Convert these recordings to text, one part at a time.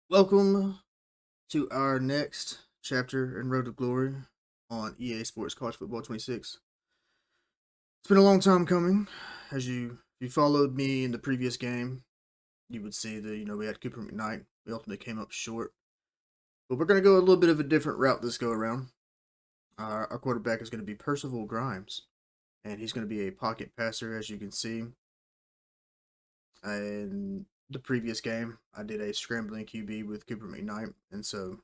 Welcome to our next chapter in Road to Glory on EA Sports College Football 26. It's been a long time coming. As if you followed me in the previous game, you would see that we had Cooper McKnight. We ultimately came up short, but we're going to go a little bit of a different route this go around. Our quarterback is going to be Percival Grimes, and he's going to be a pocket passer, as you can see. In the previous game, I did a scrambling QB with Cooper McKnight, and so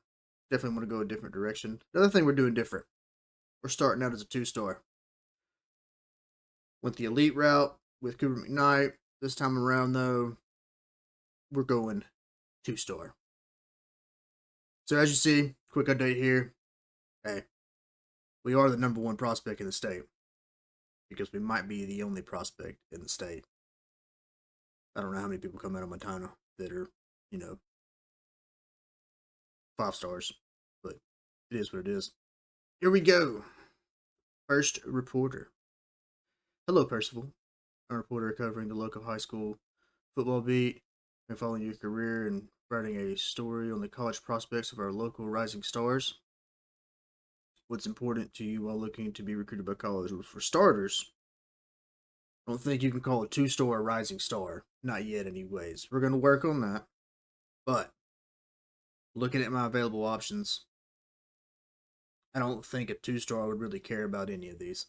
definitely want to go a different direction. The other thing we're doing different, we're starting out as a two-star. Went the elite route with Cooper McKnight. This time around, though, we're going two-star. So as you see, quick update here. Hey, we are the number one prospect in the state because we might be the only prospect in the state. I don't know how many people come out of Montana that are, you know, 5 stars, but it is what it is. Here we go. First reporter. Hello, Percival. I'm a reporter covering the local high school football beat and following your career and writing a story on the college prospects of our local rising stars. What's important to you while looking to be recruited by college? Well, for starters, I don't think you can call a two-star a rising star. Not yet, anyways. We're going to work on that. But looking at my available options, I don't think a two-star would really care about any of these,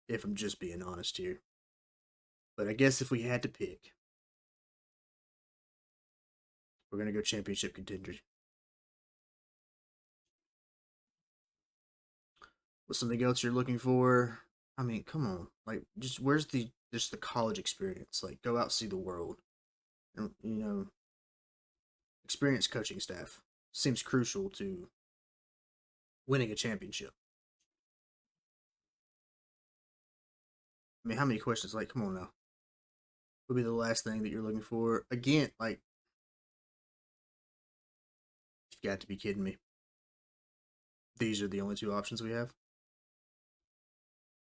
if I'm just being honest here. But I guess if we had to pick, we're going to go championship contender. What's something else you're looking for? I mean, come on. Like, where's the college experience? Like, go out, see the world. And, experience coaching staff seems crucial to winning a championship. I mean, how many questions? Like, come on now. Would be the last thing that you're looking for? Again, like, you've got to be kidding me. These are the only two options we have?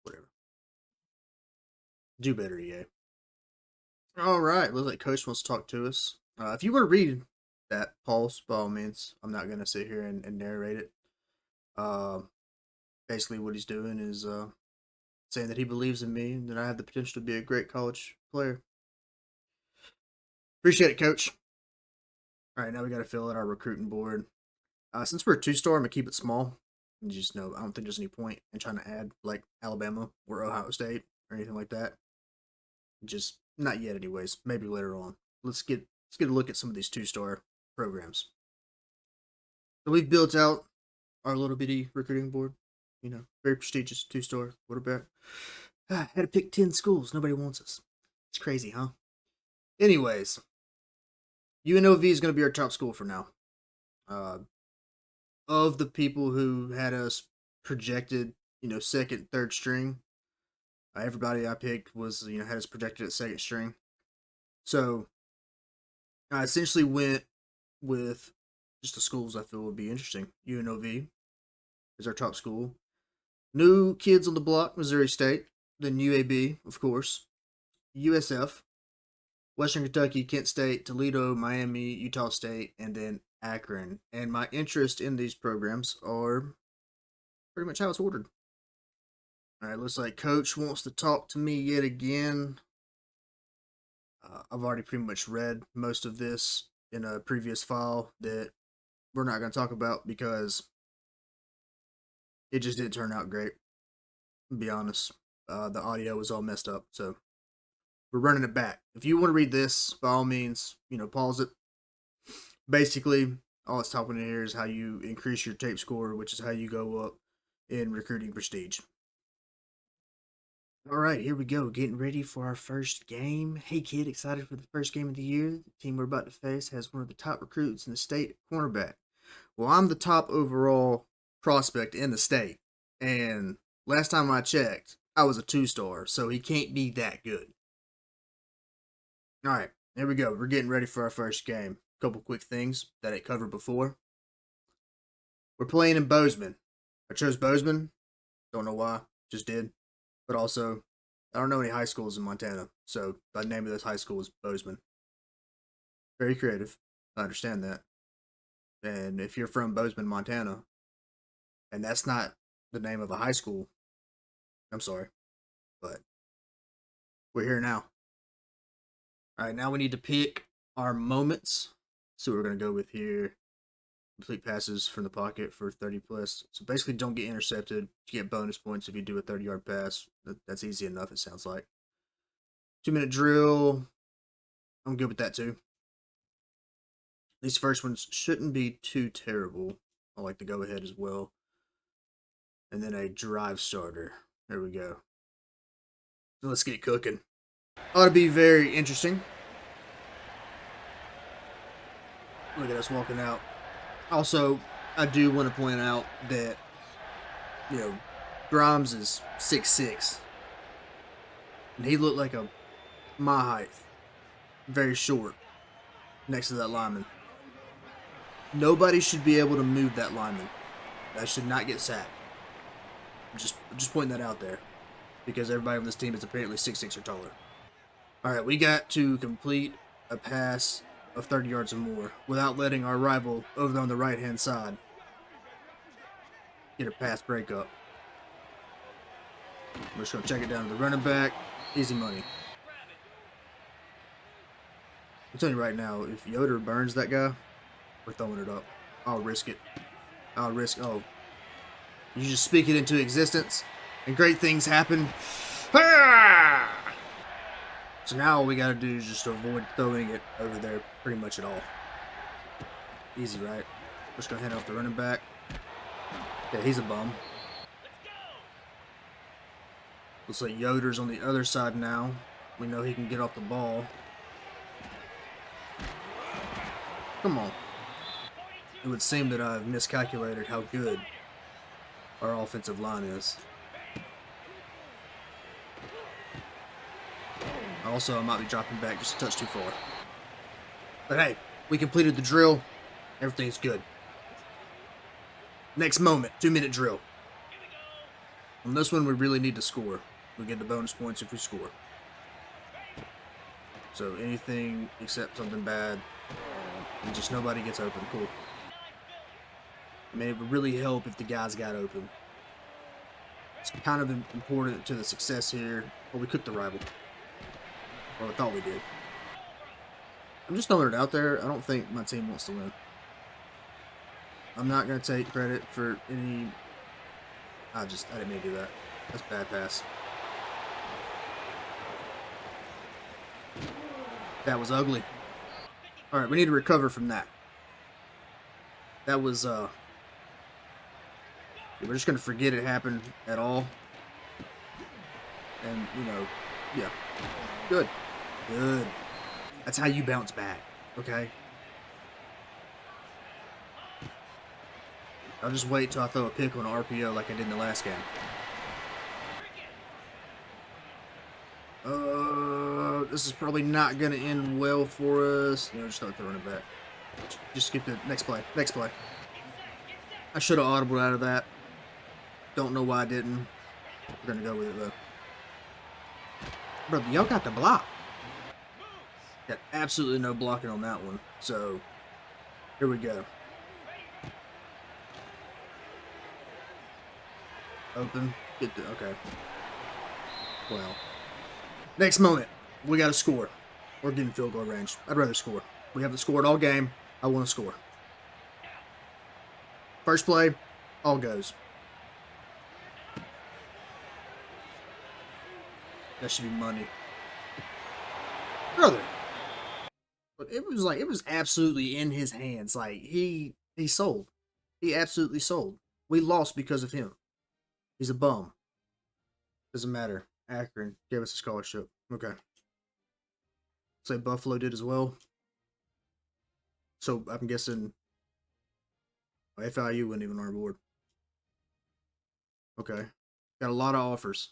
Whatever. Do better, EA. All right, looks like Coach wants to talk to us. If you want to read that, Pulse, by all means, I'm not going to sit here and narrate it. Uh, Basically, what he's doing is saying that he believes in me and that I have the potential to be a great college player. Appreciate it, Coach. All right, now we got to fill out our recruiting board. Since we're a two-star, I'm going to keep it small. You just know, I don't think there's any point in trying to add like Alabama or Ohio State or anything like that. Just not yet, anyways. Maybe later on. Let's get a look at some of these two-star programs. So we've built out our little bitty recruiting board. Very prestigious two-star quarterback. Had to pick 10 schools. Nobody wants us. It's crazy, huh? Anyways, UNLV is going to be our top school for now. Uh, of the people who had us projected, second, third string, everybody I picked was, had us projected at second string. So I essentially went with just the schools I feel would be interesting. UNLV is our top school. New kids on the block, Missouri State. Then UAB, of course. USF, Western Kentucky, Kent State, Toledo, Miami, Utah State, and then Akron. And my interest in these programs are pretty much how it's ordered. All right, looks like Coach wants to talk to me yet again. I've already pretty much read most of this in a previous file that we're not going to talk about because it just didn't turn out great. To be honest, the audio was all messed up, so we're running it back. If you want to read this, by all means, pause it. Basically, all it's talking in here is how you increase your tape score, which is how you go up in recruiting prestige. All right, here we go. Getting ready for our first game. Hey, kid, excited for the first game of the year? The team we're about to face has one of the top recruits in the state cornerback. Well, I'm the top overall prospect in the state. And last time I checked, I was a two-star, so he can't be that good. All right, here we go. We're getting ready for our first game. Couple quick things that I covered before. We're playing in Bozeman. I chose Bozeman. Don't know why. Just did. But also, I don't know any high schools in Montana, so the name of this high school is Bozeman. Very creative. I understand that. And if you're from Bozeman, Montana, and that's not the name of a high school, I'm sorry, but we're here now. All right, now we need to pick our moments. So we're gonna go with here. Complete passes from the pocket for 30 plus. So basically, don't get intercepted. You get bonus points if you do a 30-yard pass. That's easy enough. It sounds like 2-minute drill. I'm good with that too. These first ones shouldn't be too terrible. I like to go ahead as well. And then a drive starter. There we go. So let's get cooking. Ought to be very interesting. Look at us walking out. Also, I do want to point out that, Grimes is 6'6". And he looked like my height. Very short. Next to that lineman. Nobody should be able to move that lineman. That should not get sacked. Just pointing that out there. Because everybody on this team is apparently 6'6" or taller. Alright, we got to complete a pass of 30 yards or more without letting our rival over on the right-hand side get a pass breakup. We're just going to check it down to the running back. Easy money. I'm telling you right now, if Yoder burns that guy, we're throwing it up. I'll risk it. Oh. You just speak it into existence, and great things happen. Ah! So now all we gotta do is just avoid throwing it over there pretty much at all. Easy, right? We're just gonna hand off the running back. Yeah, he's a bum. Looks like Yoder's on the other side now. We know he can get off the ball. Come on. It would seem that I've miscalculated how good our offensive line is. Also, I might be dropping back just a touch too far. But hey, we completed the drill. Everything's good. Next moment, 2-minute drill. On this one, we really need to score. We get the bonus points if we score. So anything except something bad, and just nobody gets open. Cool. I mean, it would really help if the guys got open. It's kind of important to the success here. Well, we cooked the rival. Well, I thought we did. I'm just throwing it out there. I don't think my team wants to win. I'm not going to take credit for any... I didn't mean to do that. That's a bad pass. That was ugly. Alright, we need to recover from that. That was, we're just going to forget it happened at all. And, yeah. Good. Good. That's how you bounce back, okay? I'll just wait till I throw a pick on an RPO like I did in the last game. This is probably not going to end well for us. Just throw the running back. Just skip the next play. Next play. I should have audibled out of that. Don't know why I didn't. We're going to go with it, though. Bro, y'all got the block. Got absolutely no blocking on that one. So, here we go. Open. Okay. Well. Next moment. We got to score. We're getting field goal range. I'd rather score. We haven't scored all game. I want to score. First play. All goes. That should be money. Brother. But it was absolutely in his hands. Like, he sold. He absolutely sold. We lost because of him. He's a bum. Doesn't matter. Akron gave us a scholarship. Okay. Say Buffalo did as well. So I'm guessing FIU wasn't even on our board. Okay. Got a lot of offers.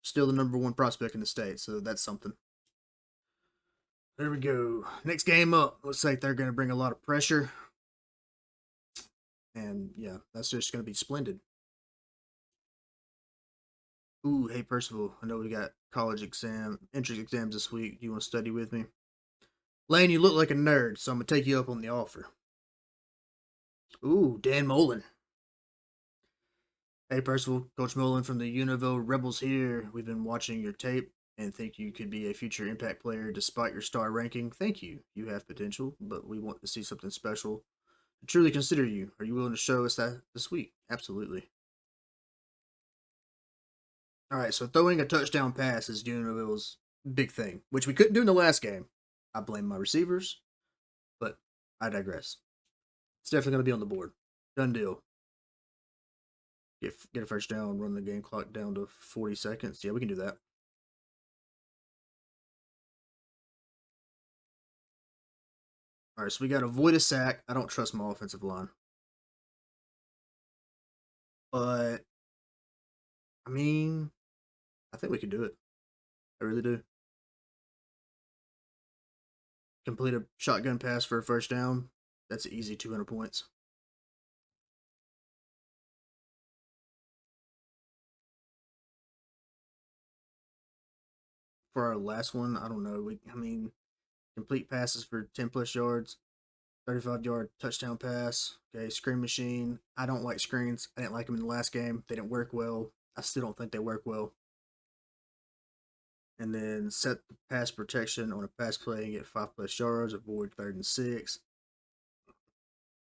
Still the #1 prospect in the state, so that's something. There we go. Next game up. Looks like they're going to bring a lot of pressure. And yeah, that's just going to be splendid. Ooh, hey Percival, I know we got entrance exams this week. Do you want to study with me? Lane, you look like a nerd, so I'm going to take you up on the offer. Ooh, Dan Mullen. Hey, Percival. Coach Mullen from the Univille Rebels here. We've been watching your tape and think you could be a future impact player despite your star ranking. Thank you. You have potential, but we want to see something special to truly consider you. Are you willing to show us that this week? Absolutely. All right, so throwing a touchdown pass is Univille's big thing, which we couldn't do in the last game. I blame my receivers, but I digress. It's definitely going to be on the board. Done deal. Get a first down, run the game clock down to 40 seconds. Yeah, we can do that. All right, so we got to avoid a sack. I don't trust my offensive line. But, I mean, I think we can do it. I really do. Complete a shotgun pass for a first down. That's an easy 200 points. For our last one, I don't know. I mean, complete passes for 10 plus yards, 35-yard touchdown pass. Okay, screen machine. I don't like screens. I didn't like them in the last game. They didn't work well. I still don't think they work well. And then set the pass protection on a pass play and get 5 plus yards, avoid 3rd and 6.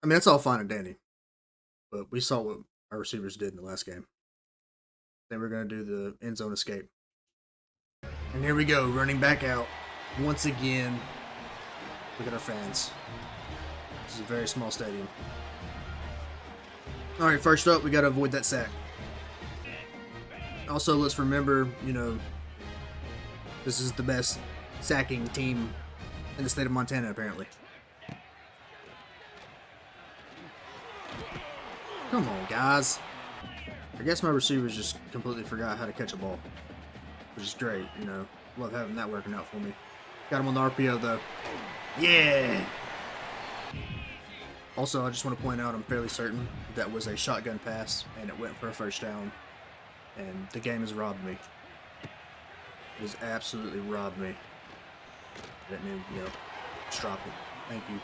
I mean, that's all fine and dandy. But we saw what our receivers did in the last game. Then we're going to do the end zone escape. And here we go, running back out. Once again, look at our fans. This is a very small stadium. All right, first up, we got to avoid that sack. Also, let's remember, this is the best sacking team in the state of Montana, apparently. Come on, guys. I guess my receivers just completely forgot how to catch a ball, which is great, Love having that working out for me. Got him on the RPO, though. Yeah! Also, I just want to point out I'm fairly certain that was a shotgun pass, and it went for a first down. And the game has robbed me. It has absolutely robbed me. I didn't even, just drop it. Thank you.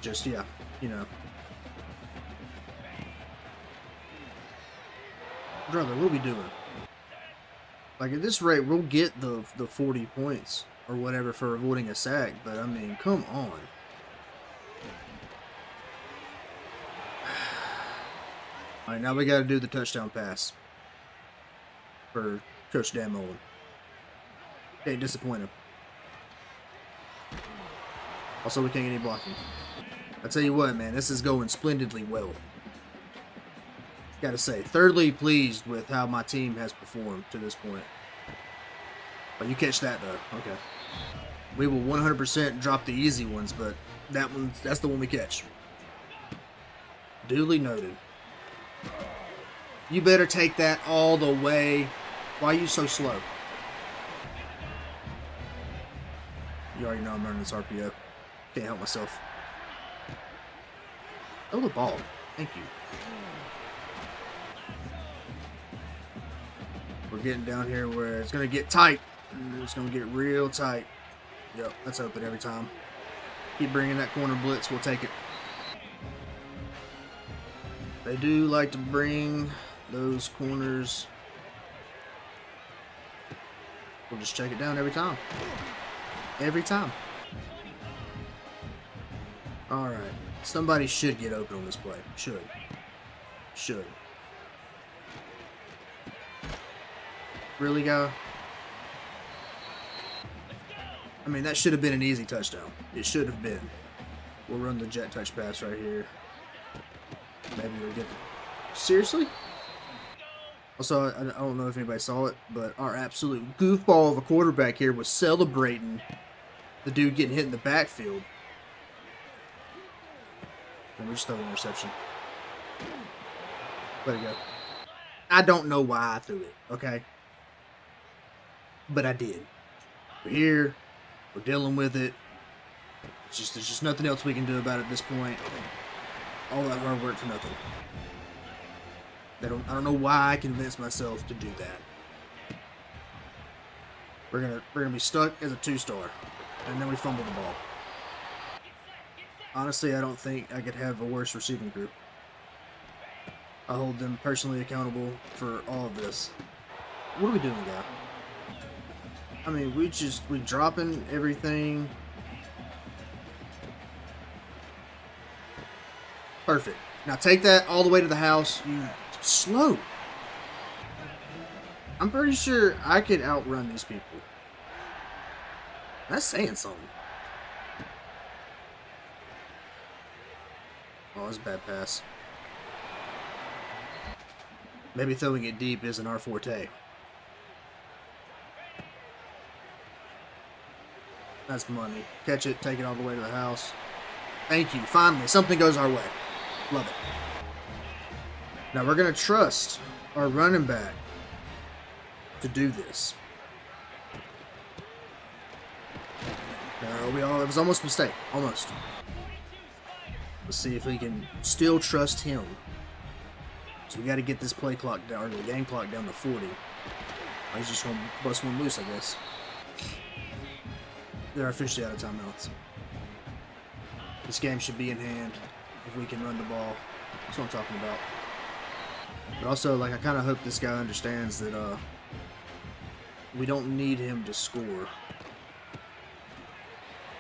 Just, yeah, Brother, what are we doing? Like, at this rate, we'll get the 40 points or whatever for avoiding a sack, but, I mean, come on. Alright, now we gotta do the touchdown pass for Coach Dan Mullen. Can't disappoint him. Also, we can't get any blocking. I tell you what, man, this is going splendidly well. Gotta say, thoroughly pleased with how my team has performed to this point. But you catch that, though. Okay. We will 100% drop the easy ones, but that's the one we catch. Duly noted. You better take that all the way. Why are you so slow? You already know I'm running this RPO. Can't help myself. Oh, the ball. Thank you. We're getting down here where it's going to get tight. It's going to get real tight. Yep, that's open every time. Keep bringing that corner blitz. We'll take it. They do like to bring those corners. We'll just check it down every time. Every time. Alright. Somebody should get open on this play. Should. Really, guy? I mean, that should have been an easy touchdown. It should have been. We'll run the jet touch pass right here. Maybe we'll get the... Seriously? Also, I don't know if anybody saw it, but our absolute goofball of a quarterback here was celebrating the dude getting hit in the backfield. And we just throw an interception. Let it go. I don't know why I threw it, okay? But I did. We're here. We're dealing with it. There's just nothing else we can do about it at this point. All that hard work for nothing. I don't know why I convinced myself to do that. We're gonna be stuck as a 2-star, and then we fumble the ball. Honestly, I don't think I could have a worse receiving group. I hold them personally accountable for all of this. What are we doing, guy? I mean, we dropping everything. Perfect. Now take that all the way to the house. You slow. I'm pretty sure I could outrun these people. That's saying something. Oh, that's a bad pass. Maybe throwing it deep isn't our forte. That's money. Catch it, take it all the way to the house. Thank you. Finally, something goes our way. Love it. Now we're going to trust our running back to do this. No, it was almost a mistake. Almost. Let's see if we can still trust him. So we got to get this play clock down, or the game clock down to 40. He's just going to bust one loose, I guess. They're officially out of timeouts. This game should be in hand if we can run the ball. That's what I'm talking about. But also, like, I kind of hope this guy understands that we don't need him to score.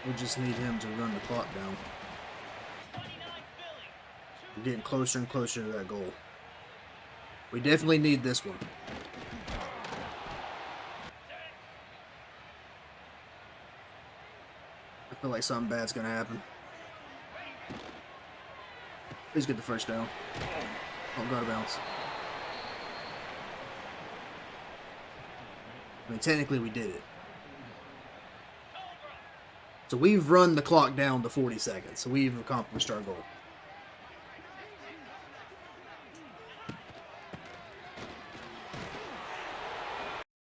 We just need him to run the clock down. We're getting closer and closer to that goal. We definitely need this one. I feel like something bad's going to happen. Please get the first down. Don't go to bounce. I mean, technically we did it. So we've run the clock down to 40 seconds. So we've accomplished our goal.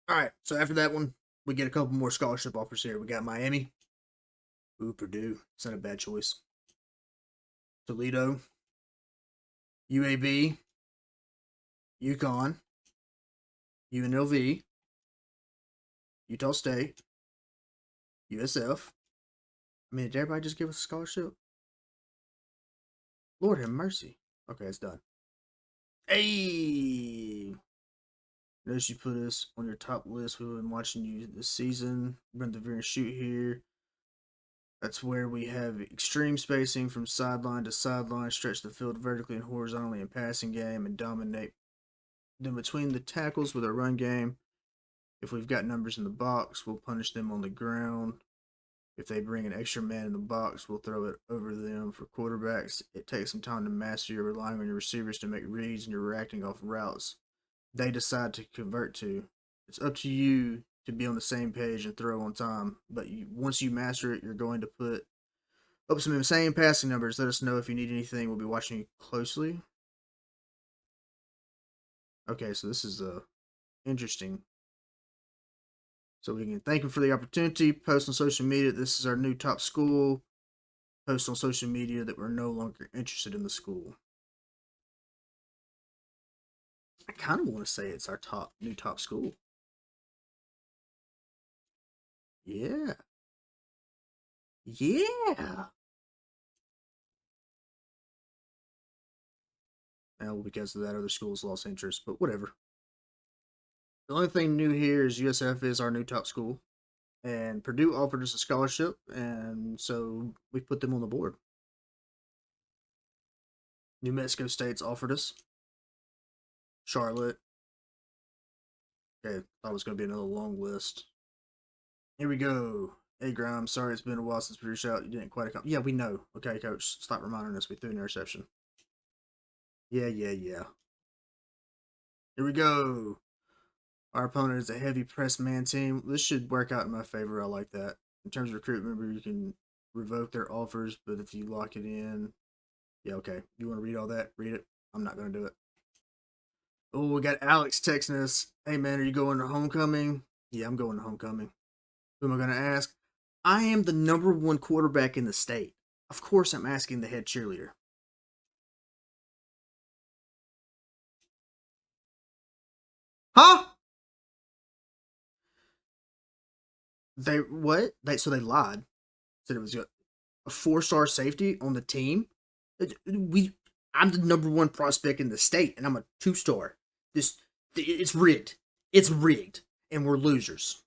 Alright, so after that one, we get a couple more scholarship offers here. We got Miami. Ooh, Purdue. It's not a bad choice. Toledo. UAB. UConn. UNLV. Utah State. USF. I mean, did everybody just give us a scholarship? Lord have mercy. Okay, it's done. Hey! Notice you put us on your top list. We've been watching you this season. Run the veer and shoot here. That's where we have extreme spacing from sideline to sideline, stretch the field vertically and horizontally in passing game, and dominate them between the tackles with our run game. If we've got numbers in the box, we'll punish them on the ground. If they bring an extra man in the box, we'll throw it over them. For quarterbacks, it takes some time to master. You're relying on your receivers to make reads, and you're reacting off routes they decide to convert to. It's up to you to be on the same page and throw on time. But once you master it, you're going to put up some insane passing numbers. Let us know if you need anything. We'll be watching you closely. Okay, so this is interesting. So we can thank him for the opportunity. Post on social media. This is our new top school. Post on social media that we're no longer interested in the school. I kind of want to say it's our new top school. Yeah. Yeah. Well, because of that, other schools lost interest, but whatever. The only thing new here is USF is our new top school, and Purdue offered us a scholarship, and so we put them on the board. New Mexico State's offered us. Charlotte. Okay, thought it was going to be another long list. Here we go. Hey, Grimes, sorry it's been a while since we reached out. You didn't quite accomplish. Yeah, we know. Okay, coach, stop reminding us we threw an interception. Yeah. Here we go. Our opponent is a heavy press man team. This should work out in my favor. I like that. In terms of recruitment, you can revoke their offers, but if you lock it in, yeah, okay. You want to read all that? Read it. I'm not going to do it. Oh, we got Alex texting us. Hey, man, are you going to homecoming? Yeah, I'm going to homecoming. Who am I going to ask? I am the #1 quarterback in the state. Of course, I'm asking the head cheerleader. Huh? They what? So they lied. Said it was good. a 4-star safety on the team. I'm the #1 prospect in the state, and I'm a 2-star. It's rigged. It's rigged, and we're losers.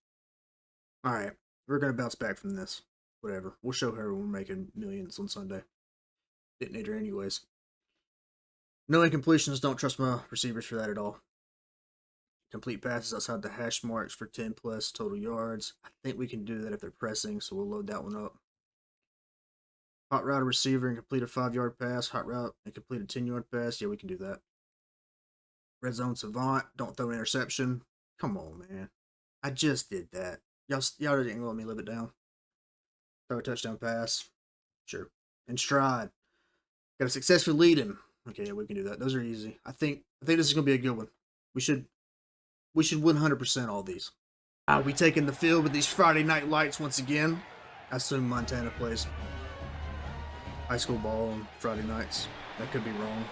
All right, we're gonna bounce back from this. Whatever. We'll show her we're making millions on Sunday. Didn't need her anyways. No incompletions. Don't trust my receivers for that at all. Complete passes outside the hash marks for 10 plus total yards. I think we can do that if they're pressing, so we'll load that one up. Hot route a receiver and complete a 5-yard pass. Hot route and complete a 10-yard pass. Yeah, we can do that. Red zone savant. Don't throw an interception. Come on, man. I just did that. Y'all didn't let me live it down. Throw a touchdown pass. Sure. And stride. Got to successfully lead him. Okay, yeah, we can do that. Those are easy. I think this is gonna be a good one. We should 100% all these. We taking the field with these Friday night lights once again. I assume Montana plays high school ball on Friday nights. That could be wrong.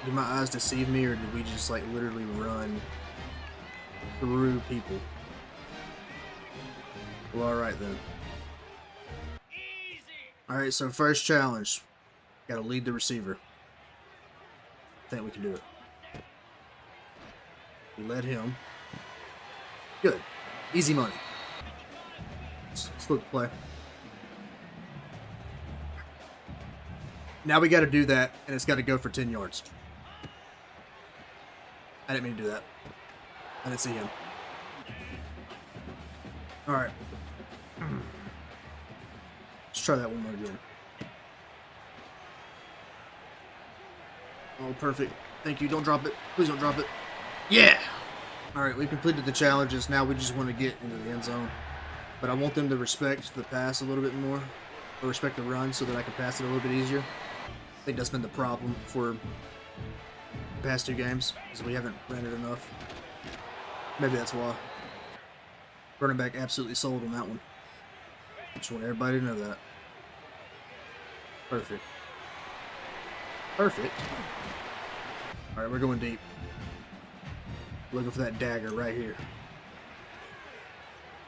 Did my eyes deceive me, or did we just like literally run through people? Well, alright then. Alright, so first challenge. Gotta lead the receiver. I think we can do it. We led him. Good. Easy money. Let's look at the play. Now we gotta do that, and it's gotta go for 10 yards. I didn't mean to do that. I didn't see him. Alright. Let's try that one more again. Oh, perfect. Thank you. Don't drop it. Please don't drop it. Yeah! Alright, we completed the challenges. Now we just want to get into the end zone. But I want them to respect the pass a little bit more. Or respect the run so that I can pass it a little bit easier. I think that's been the problem for the past 2 games. Because we haven't ran it enough. Maybe that's why. Running back absolutely sold on that one. Just want everybody to know that. Perfect. Perfect. Alright, we're going deep. Looking for that dagger right here.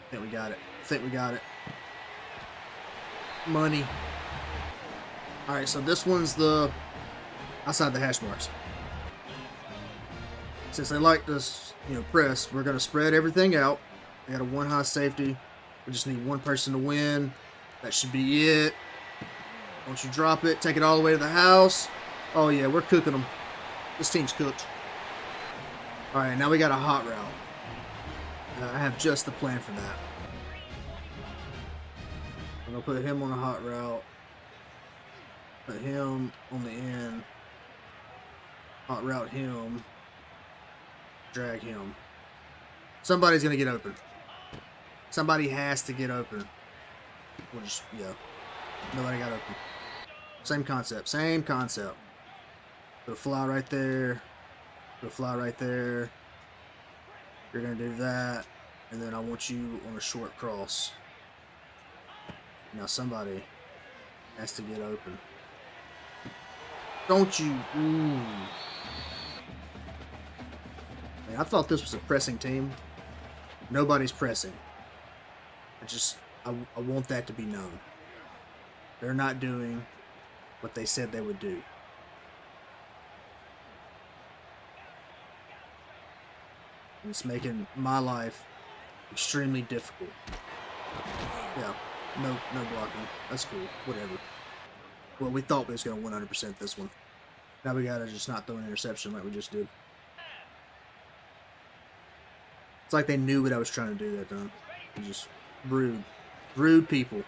I think we got it. I think we got it. Money. Alright, so this one's the outside the hash marks. Since they like this, press, we're going to spread everything out. We got a 1 high safety. We just need 1 person to win. That should be it. Don't you drop it. Take it all the way to the house. Oh, yeah, we're cooking them. This team's cooked. Alright, now we got a hot route. I have just the plan for that. I'm going to put him on a hot route. Put him on the end. Hot route him. Drag him. Somebody's going to get open. Somebody has to get open. We'll just, yeah. Nobody got open. Same concept. Same concept. Put a fly right there. Put a fly right there. You're going to do that. And then I want you on a short cross. Now somebody has to get open. Don't you? Ooh. Man, I thought this was a pressing team. Nobody's pressing. I want that to be known. They're not doing what they said they would do. And it's making my life extremely difficult. Yeah, no blocking. That's cool. Whatever. Well, we thought we was going to 100% this one. Now we got to just not throw an interception like we just did. It's like they knew what I was trying to do that time. Just rude. Rude people.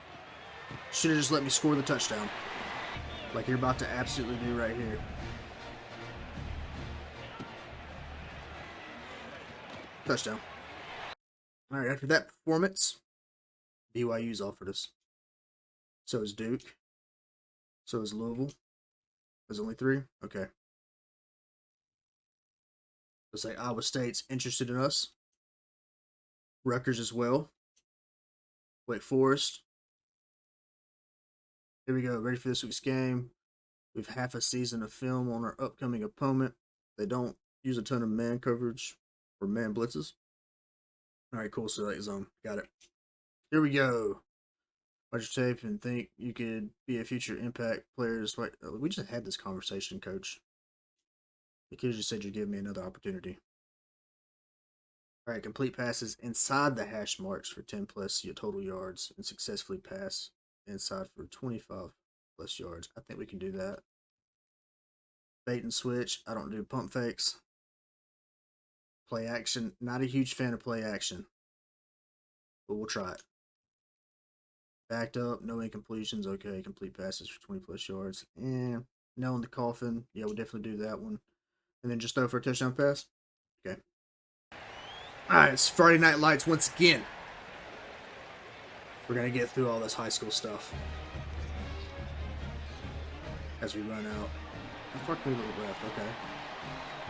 Should have just let me score the touchdown. Like you're about to absolutely do right here. Touchdown. Alright, after that performance, BYU's offered us. So is Duke. So is Louisville. There's only 3? Okay. Looks like Iowa State's interested in us. Rutgers as well. Wake Forest. Here we go. Ready for this week's game. We have half a season of film on our upcoming opponent. They don't use a ton of man coverage or man blitzes. Alright, cool. Select zone. Got it. Here we go. Watch your tape and think you could be a future impact player. Wait, we just had this conversation, Coach. You could have just said you'd give me another opportunity. All right, complete passes inside the hash marks for 10 plus your total yards and successfully pass inside for 25 plus yards. I think we can do that. Bait and switch. I don't do pump fakes. Play action. Not a huge fan of play action, but we'll try it. Backed up. No incompletions. Okay, complete passes for 20 plus yards. And nail in the coffin. Yeah, we'll definitely do that one. And then just throw for a touchdown pass. Okay. All right, it's Friday Night Lights once again. We're going to get through all this high school stuff as we run out. How far can we look left? Okay.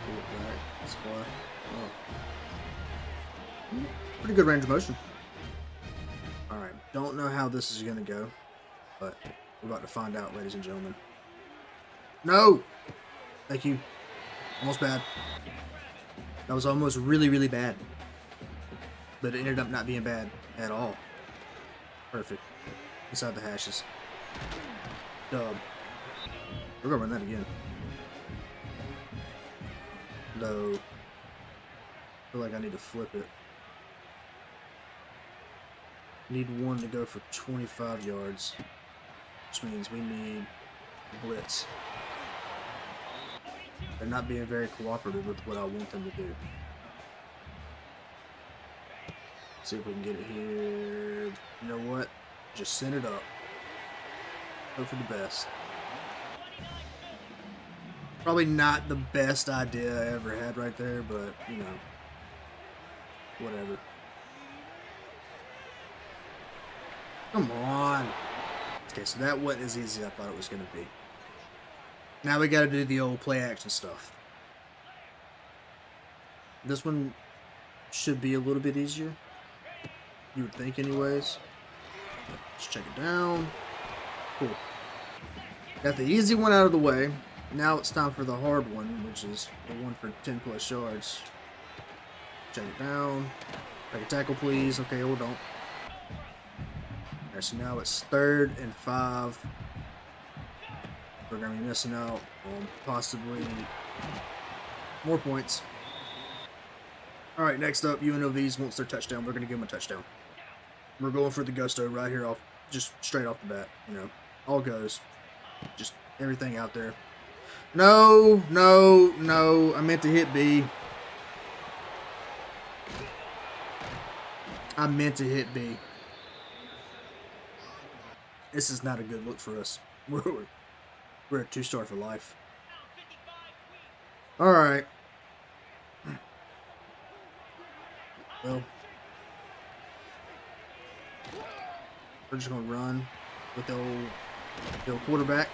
We look right. That's far. Oh. Pretty good range of motion. All right. Don't know how this is going to go, but we're about to find out, ladies and gentlemen. No! Thank you. Almost bad. That was almost really, really bad. But it ended up not being bad at all. Perfect. Inside the hashes. Dub. We're gonna run that again. No. I feel like I need to flip it. Need one to go for 25 yards. Which means we need blitz. They're not being very cooperative with what I want them to do. See if we can get it here. You know what? Just send it up. Hope for the best. Probably not the best idea I ever had right there, but, you know, whatever. Come on. Okay, so that wasn't as easy as I thought it was going to be. Now we got to do the old play action stuff. This one should be a little bit easier. You would think anyways. Let's check it down. Cool. Got the easy one out of the way. Now it's time for the hard one, which is the one for 10 plus yards. Check it down. Take a tackle, please. Okay, hold on. Alright, so now it's 3rd and 5. We're going to be missing out on possibly more points. Alright, next up, UNLV's wants their touchdown. We're going to give them a touchdown. We're going for the gusto right here, off, just straight off the bat. You know, all goes. Just everything out there. No, no, no. I meant to hit B. I meant to hit B. This is not a good look for us. We're a 2-star for life. All right. Well, we're just gonna run with the old quarterback.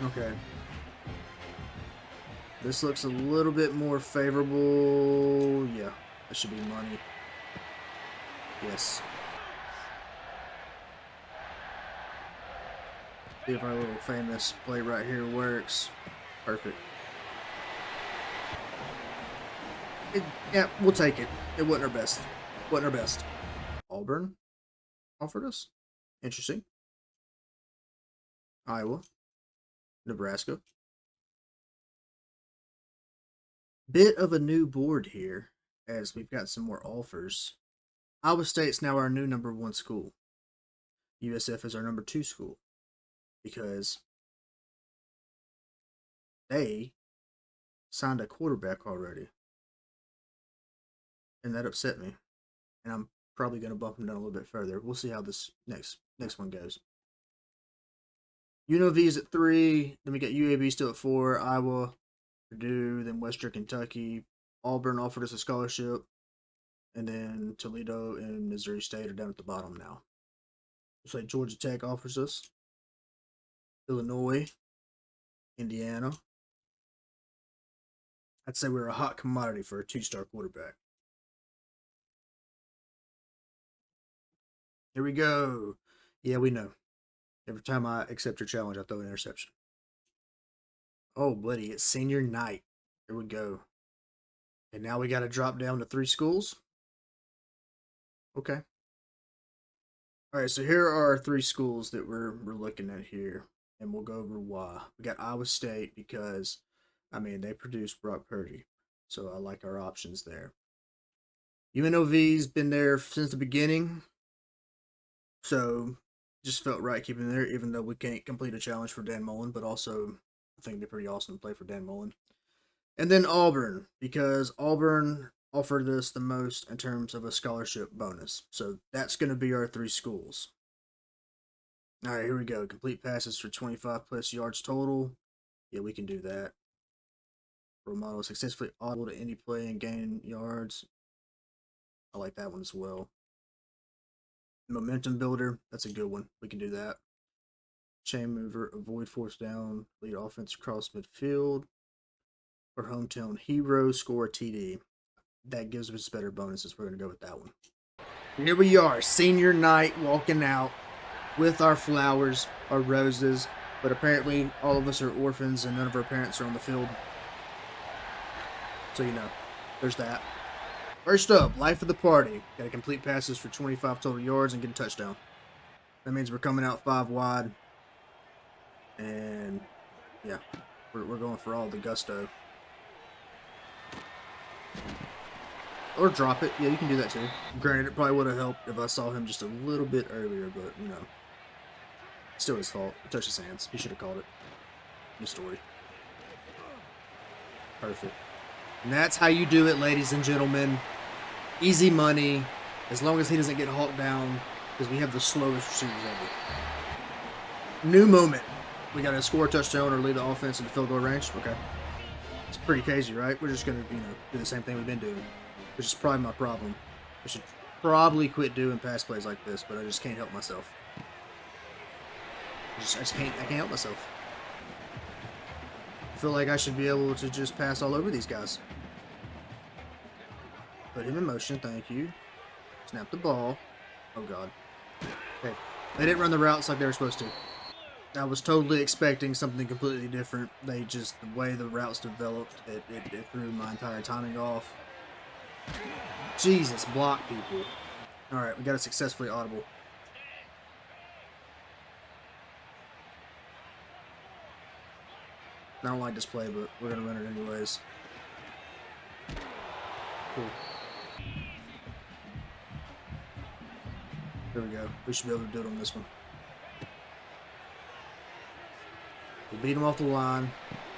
Okay. This looks a little bit more favorable. Yeah, that should be money. Yes. See if our little famous play right here works. Perfect. Yeah, we'll take it. It wasn't our best. Wasn't our best. Auburn offered us. Interesting. Iowa. Nebraska. Bit of a new board here, as we've got some more offers. Iowa State's now our new #1 school. USF is our #2 school. Because they signed a quarterback already. And that upset me. And I'm probably going to bump them down a little bit further. We'll see how this next one goes. UNLV is at 3. Then we got UAB still at 4. Iowa, Purdue, then Western Kentucky. Auburn offered us a scholarship. And then Toledo and Missouri State are down at the bottom now. Looks like Georgia Tech offers us. Illinois. Indiana. I'd say we're a hot commodity for a 2-star quarterback. Here we go. Yeah, we know. Every time I accept your challenge, I throw an interception. Oh, buddy, it's senior night. Here we go. And now we got to drop down to 3 schools. Okay. All right, so here are our three schools that we're looking at here, and we'll go over why. We got Iowa State because, I mean, they produced Brock Purdy, so I like our options there. UNLV's been there since the beginning, so just felt right keeping there, even though we can't complete a challenge for Dan Mullen, but also I think it'd be pretty awesome to play for Dan Mullen. And then Auburn, because Auburn offered us the most in terms of a scholarship bonus. So that's going to be our three schools. All right, here we go. Complete passes for 25 plus yards total. Yeah, we can do that. Role model successfully audible to any play and gain yards. I like that one as well. Momentum builder. That's a good one. We can do that. Chain mover. Avoid fourth down. Lead offense across midfield. Or hometown hero. Score a TD. That gives us better bonuses. We're going to go with that one. Here we are. Senior night. Walking out with our flowers, our roses. But apparently all of us are orphans and none of our parents are on the field. So, you know, there's that. First up, life of the party. Got to complete passes for 25 total yards and get a touchdown. That means we're coming out 5 wide. And, yeah, we're going for all the gusto. Or drop it. Yeah, you can do that too. Granted, it probably would have helped if I saw him just a little bit earlier, but, you know. Still his fault. He touched his hands. He should have called it. New story. Perfect. And that's how you do it, ladies and gentlemen. Easy money, as long as he doesn't get hawked down, because we have the slowest receivers ever. New moment. We got to score a touchdown or lead the offense in the field goal range. Okay. It's pretty crazy, right? We're just going to, do the same thing we've been doing, which is probably my problem. I should probably quit doing pass plays like this, but I just can't help myself. I can't help myself. I feel like I should be able to just pass all over these guys. Put him in motion, thank you. Snap the ball. Oh, God. Okay. They didn't run the routes like they were supposed to. I was totally expecting something completely different. They just, the way the routes developed, it threw my entire timing off. Jesus, block people. Alright, we got a successfully audible. I don't like this play, but we're going to run it anyways. Cool. There we go. We should be able to do it on this one. We beat him off the line.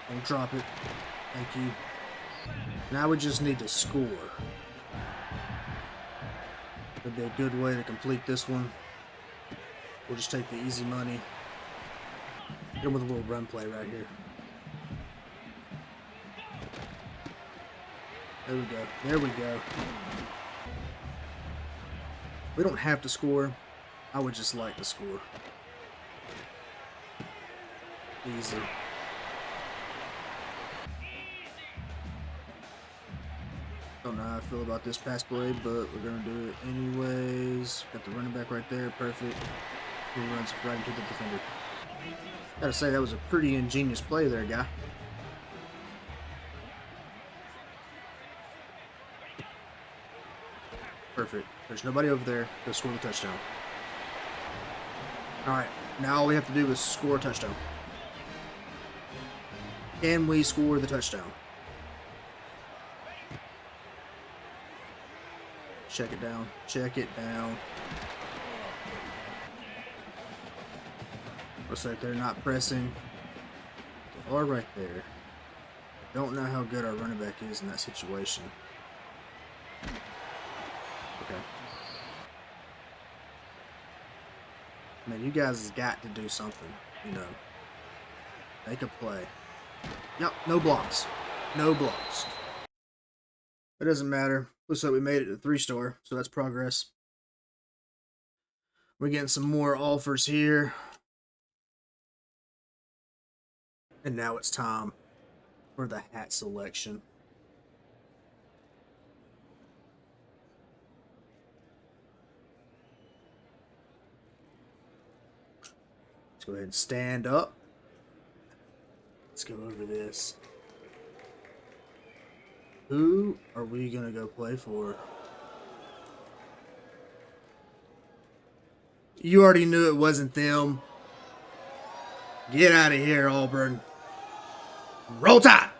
Don't drop it. Thank you. Now we just need to score. That'd be a good way to complete this one. We'll just take the easy money. Hit him with a little run play right here. There we go. There we go. We don't have to score. I would just like to score. Easy. Don't know how I feel about this pass play, but we're going to do it anyways. Got the running back right there. Perfect. He runs right into the defender. Gotta say, that was a pretty ingenious play there, guy. Perfect. There's nobody over there. Go score the touchdown. Alright, now all we have to do is score a touchdown. Can we score the touchdown? Check it down. Check it down. Looks like they're not pressing. They are right there. Don't know how good our running back is in that situation. Okay. Man, you guys has got to do something, Make a play. Yep, no blocks. No blocks. It doesn't matter. Looks like we made it to 3-star, so that's progress. We're getting some more offers here. And now it's time for the hat selection. Let's go ahead and stand up. Let's go over this. Who are we going to go play for? You already knew it wasn't them. Get out of here, Auburn. Roll Tide!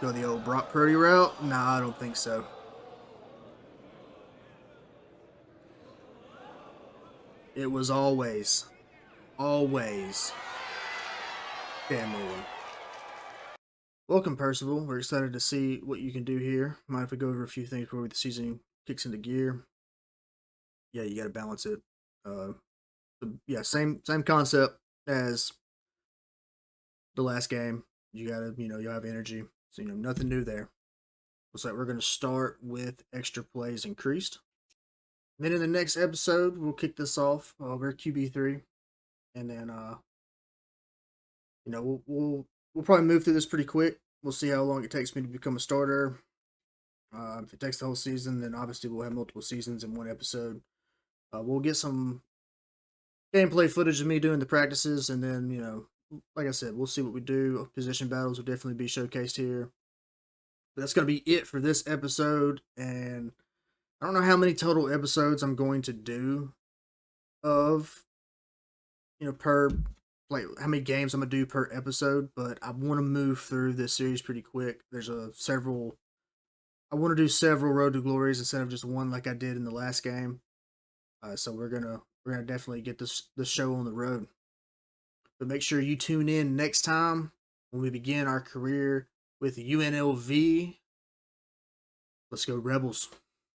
Go the old Brock Purdy route? Nah, I don't think so. It was always Cam Newton. Welcome, Percival. We're excited to see what you can do here. Mind if we go over a few things before the season kicks into gear? Yeah, you got to balance it. Yeah, same concept as the last game. You gotta, you have energy. So, nothing new there. Looks like we're gonna start with extra plays increased. Then in the next episode, we'll kick this off. We're QB3, and then we'll probably move through this pretty quick. We'll see how long it takes me to become a starter. If it takes the whole season, then obviously we'll have multiple seasons in one episode. We'll get some gameplay footage of me doing the practices, and then like I said, we'll see what we do. Position battles will definitely be showcased here. But that's gonna be it for this episode, and I don't know how many total episodes I'm going to do of per like how many games I'm gonna do per episode, but I want to move through this series pretty quick. There's several. I want to do several Road to Glories instead of just one like I did in the last game. So we're gonna definitely get this show on the road. But make sure you tune in next time when we begin our career with UNLV. Let's go Rebels.